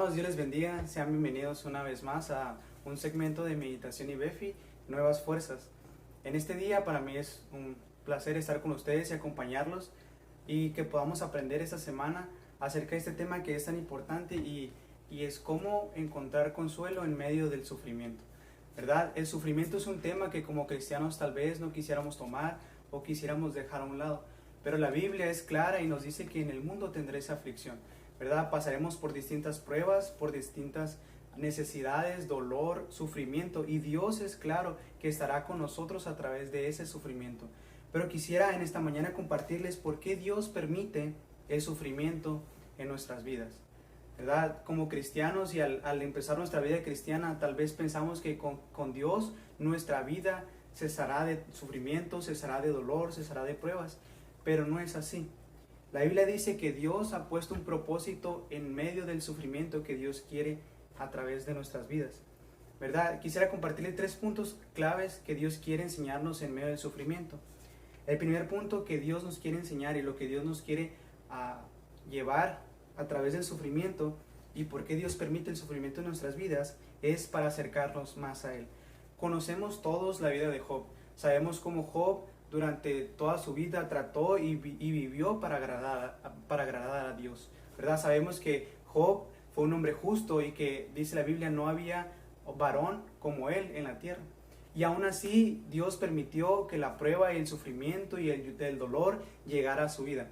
Hermanos, Dios les bendiga. Sean bienvenidos una vez más a un segmento de Meditación y Befi, Nuevas Fuerzas. En este día para mí es un placer estar con ustedes y acompañarlos y que podamos aprender esta semana acerca de este tema que es tan importante y es cómo encontrar consuelo en medio del sufrimiento. ¿Verdad? El sufrimiento es un tema que como cristianos tal vez no quisiéramos tomar o quisiéramos dejar a un lado, pero la Biblia es clara y nos dice que en el mundo tendréis aflicción. ¿Verdad? Pasaremos por distintas pruebas, por distintas necesidades, dolor, sufrimiento, y Dios es claro que estará con nosotros a través de ese sufrimiento. Pero quisiera en esta mañana compartirles por qué Dios permite el sufrimiento en nuestras vidas. ¿Verdad? Como cristianos y al empezar nuestra vida cristiana, tal vez pensamos que con Dios nuestra vida cesará de sufrimiento, cesará de dolor, cesará de pruebas, pero no es así. La Biblia dice que Dios ha puesto un propósito en medio del sufrimiento que Dios quiere a través de nuestras vidas. ¿Verdad? Quisiera compartirle 3 puntos claves que Dios quiere enseñarnos en medio del sufrimiento. El primer punto que Dios nos quiere enseñar y lo que Dios nos quiere llevar a través del sufrimiento y por qué Dios permite el sufrimiento en nuestras vidas es para acercarnos más a Él. Conocemos todos la vida de Job. Sabemos cómo Job durante toda su vida trató y vivió para agradar a Dios, ¿verdad? Sabemos que Job fue un hombre justo y que, dice la Biblia, no había varón como él en la tierra. Y aún así, Dios permitió que la prueba y el sufrimiento y el dolor llegara a su vida.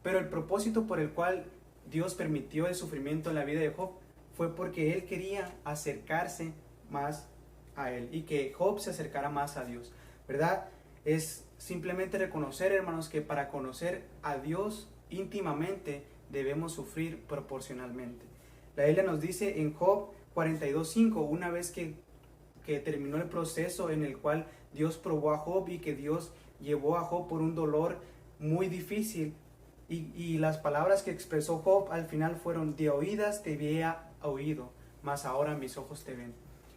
Pero el propósito por el cual Dios permitió el sufrimiento en la vida de Job fue porque Él quería acercarse más a Él y que Job se acercara más a Dios, ¿verdad? Es simplemente reconocer, hermanos, que para conocer a Dios íntimamente debemos sufrir proporcionalmente. La Biblia nos dice en Job 42:5, una vez que terminó el proceso en el cual Dios probó a Job y que Dios llevó a Job por un dolor muy difícil, y las palabras que expresó Job al final fueron: de oídas te había oído, mas ahora mis ojos te ven.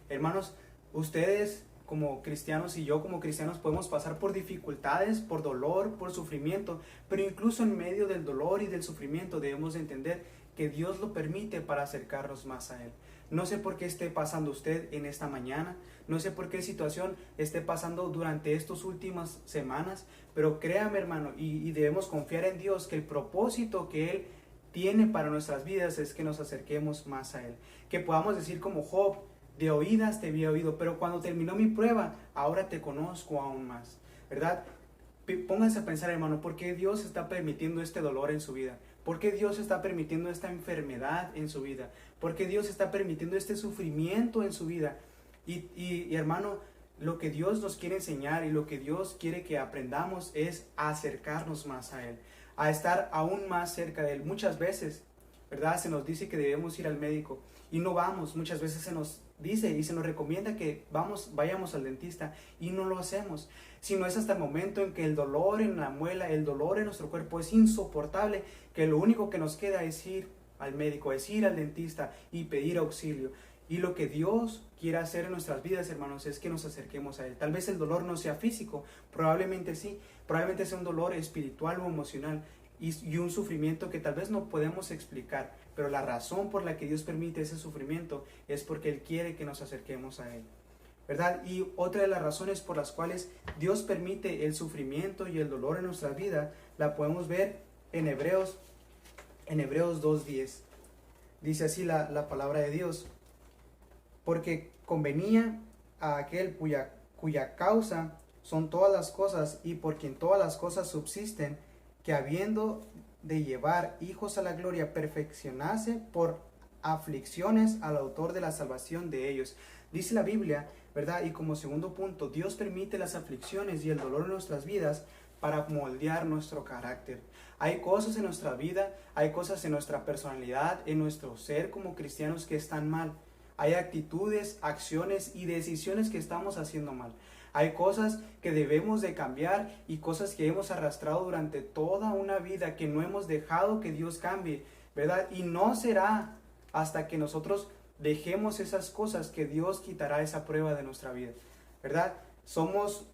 Hermanos, ustedes como cristianos y yo como cristianos podemos pasar por dificultades, por dolor, por sufrimiento, pero incluso en medio del dolor y del sufrimiento debemos entender que Dios lo permite para acercarnos más a Él. No sé por qué esté pasando usted en esta mañana, no sé por qué situación esté pasando durante estas últimas semanas, pero créame, hermano, y debemos confiar en Dios que el propósito que Él tiene para nuestras vidas es que nos acerquemos más a Él, que podamos decir como Job: de oídas te había oído, pero cuando terminó mi prueba, ahora te conozco aún más, ¿verdad? Pónganse a pensar, hermano, ¿por qué Dios está permitiendo este dolor en su vida? ¿Por qué Dios está permitiendo esta enfermedad en su vida? ¿Por qué Dios está permitiendo este sufrimiento en su vida? Y hermano, lo que Dios nos quiere enseñar y lo que Dios quiere que aprendamos es a acercarnos más a Él, a estar aún más cerca de Él. Muchas veces, ¿verdad? Se nos dice que debemos ir al médico y no vamos. Muchas veces se nos dice y se nos recomienda que vayamos al dentista y no lo hacemos, sino es hasta el momento en que el dolor en la muela, el dolor en nuestro cuerpo es insoportable, que lo único que nos queda es ir al médico, es ir al dentista y pedir auxilio. Y lo que Dios quiere hacer en nuestras vidas, hermanos, es que nos acerquemos a Él. Tal vez el dolor no sea físico, probablemente sí, probablemente sea un dolor espiritual o emocional y un sufrimiento que tal vez no podemos explicar, pero la razón por la que Dios permite ese sufrimiento es porque Él quiere que nos acerquemos a Él, ¿verdad? Y otra de las razones por las cuales Dios permite el sufrimiento y el dolor en nuestra vida la podemos ver en Hebreos 2:10. Dice así la palabra de Dios: porque convenía a aquel cuya causa son todas las cosas y por quien todas las cosas subsisten, que habiendo de llevar hijos a la gloria, perfeccionase por aflicciones al autor de la salvación de ellos. Dice la Biblia, ¿verdad? Y como segundo punto, Dios permite las aflicciones y el dolor en nuestras vidas para moldear nuestro carácter. Hay cosas en nuestra vida, hay cosas en nuestra personalidad, en nuestro ser como cristianos que están mal. Hay actitudes, acciones y decisiones que estamos haciendo mal. Hay cosas que debemos de cambiar y cosas que hemos arrastrado durante toda una vida que no hemos dejado que Dios cambie, ¿verdad? Y no será hasta que nosotros dejemos esas cosas que Dios quitará esa prueba de nuestra vida, ¿verdad? Somos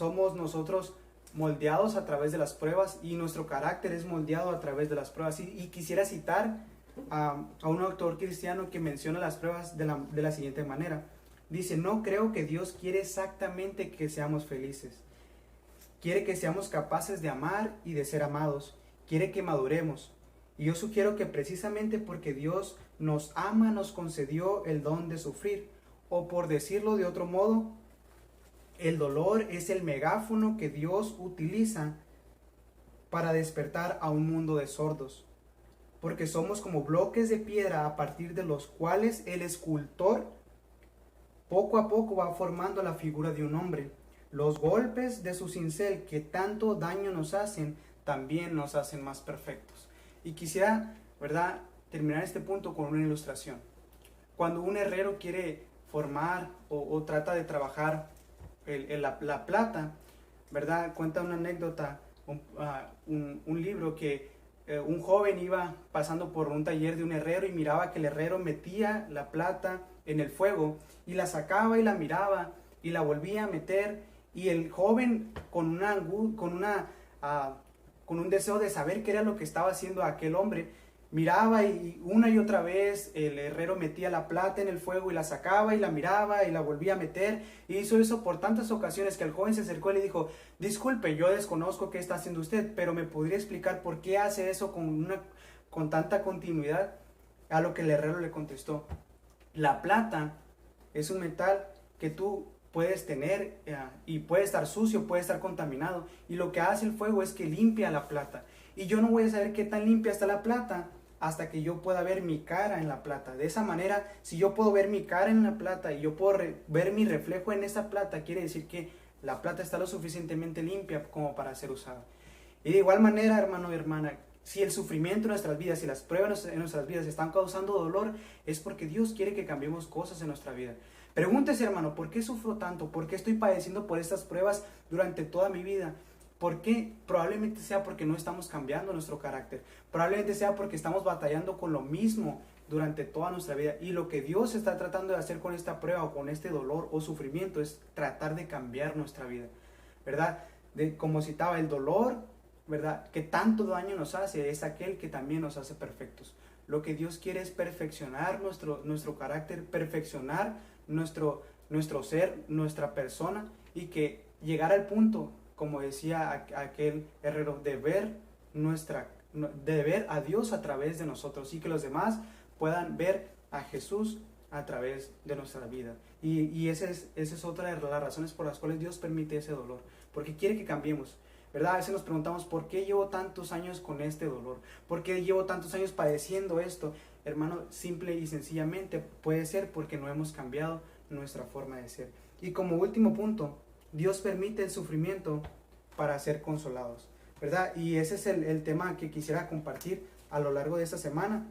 nosotros moldeados a través de las pruebas y nuestro carácter es moldeado a través de las pruebas. Y quisiera citar a un autor cristiano que menciona las pruebas de la siguiente manera. Dice: no creo que Dios quiere exactamente que seamos felices. Quiere que seamos capaces de amar y de ser amados. Quiere que maduremos. Y yo sugiero que precisamente porque Dios nos ama, nos concedió el don de sufrir. O por decirlo de otro modo, el dolor es el megáfono que Dios utiliza para despertar a un mundo de sordos. Porque somos como bloques de piedra a partir de los cuales el escultor poco a poco va formando la figura de un hombre. Los golpes de su cincel que tanto daño nos hacen, también nos hacen más perfectos. Y quisiera, ¿verdad?, terminar este punto con una ilustración. Cuando un herrero quiere formar o trata de trabajar la plata, ¿verdad?, cuenta una anécdota, un libro que un joven iba pasando por un taller de un herrero y miraba que el herrero metía la plata en el fuego y la sacaba y la miraba y la volvía a meter, y el joven con un deseo de saber qué era lo que estaba haciendo aquel hombre, miraba y una y otra vez el herrero metía la plata en el fuego y la sacaba y la miraba y la volvía a meter, y hizo eso por tantas ocasiones que el joven se acercó y le dijo: disculpe, yo desconozco qué está haciendo usted, pero ¿me podría explicar por qué hace eso con tanta continuidad? A lo que el herrero le contestó: la plata es un metal que tú puedes tener y puede estar sucio, puede estar contaminado, y lo que hace el fuego es que limpia la plata, y yo no voy a saber qué tan limpia está la plata hasta que yo pueda ver mi cara en la plata. De esa manera, si yo puedo ver mi cara en la plata y yo puedo ver mi reflejo en esa plata, quiere decir que la plata está lo suficientemente limpia como para ser usada. Y de igual manera, hermano y hermana, si el sufrimiento en nuestras vidas, si las pruebas en nuestras vidas están causando dolor, es porque Dios quiere que cambiemos cosas en nuestra vida. Pregúntese, hermano, ¿por qué sufro tanto? ¿Por qué estoy padeciendo por estas pruebas durante toda mi vida? ¿Por qué? Probablemente sea porque no estamos cambiando nuestro carácter. Probablemente sea porque estamos batallando con lo mismo durante toda nuestra vida. Y lo que Dios está tratando de hacer con esta prueba o con este dolor o sufrimiento es tratar de cambiar nuestra vida, ¿verdad? Como citaba, el dolor, ¿verdad?, que tanto daño nos hace, es aquel que también nos hace perfectos. Lo que Dios quiere es perfeccionar nuestro carácter, perfeccionar nuestro ser, nuestra persona, y que llegar al punto, como decía aquel herrero, de ver a Dios a través de nosotros, y que los demás puedan ver a Jesús a través de nuestra vida. Y esa es otra de las razones por las cuales Dios permite ese dolor, porque quiere que cambiemos, ¿verdad? A veces nos preguntamos: ¿por qué llevo tantos años con este dolor? ¿Por qué llevo tantos años padeciendo esto? Hermano, simple y sencillamente puede ser porque no hemos cambiado nuestra forma de ser. Y como último punto, Dios permite el sufrimiento para ser consolados, ¿verdad? Y ese es el tema que quisiera compartir a lo largo de esta semana,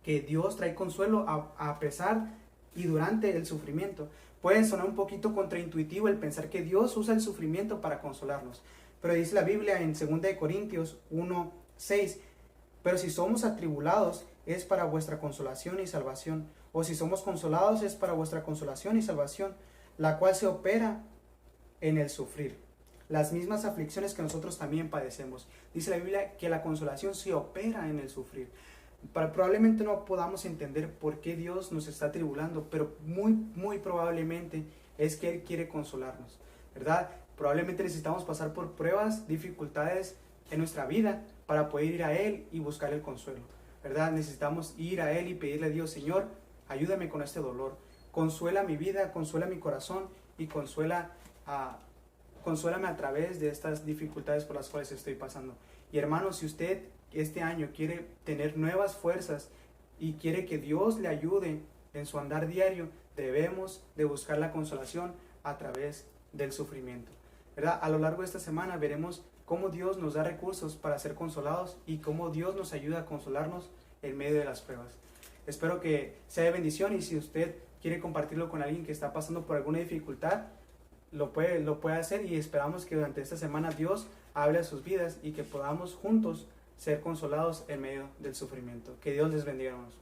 que Dios trae consuelo a pesar y durante el sufrimiento. Puede sonar un poquito contraintuitivo el pensar que Dios usa el sufrimiento para consolarnos, pero dice la Biblia en 2 Corintios 1:6: pero si somos atribulados, es para vuestra consolación y salvación, o si somos consolados, es para vuestra consolación y salvación, la cual se opera en el sufrir las mismas aflicciones que nosotros también padecemos. Dice la Biblia que la consolación se opera en el sufrir. Probablemente no podamos entender por qué Dios nos está atribulando, pero muy probablemente es que Él quiere consolarnos, ¿verdad? Probablemente necesitamos pasar por pruebas, dificultades en nuestra vida para poder ir a Él y buscar el consuelo, ¿verdad? Necesitamos ir a Él y pedirle a Dios: Señor, ayúdame con este dolor, consuela mi vida, consuela mi corazón y consuélame a través de estas dificultades por las cuales estoy pasando. Y hermano, si usted este año quiere tener nuevas fuerzas y quiere que Dios le ayude en su andar diario, debemos de buscar la consolación a través del sufrimiento, ¿verdad? A lo largo de esta semana veremos cómo Dios nos da recursos para ser consolados y cómo Dios nos ayuda a consolarnos en medio de las pruebas. Espero que sea de bendición, y si usted quiere compartirlo con alguien que está pasando por alguna dificultad, lo puede hacer, y esperamos que durante esta semana Dios hable a sus vidas y que podamos juntos ser consolados en medio del sufrimiento. Que Dios les bendiga, hermanos.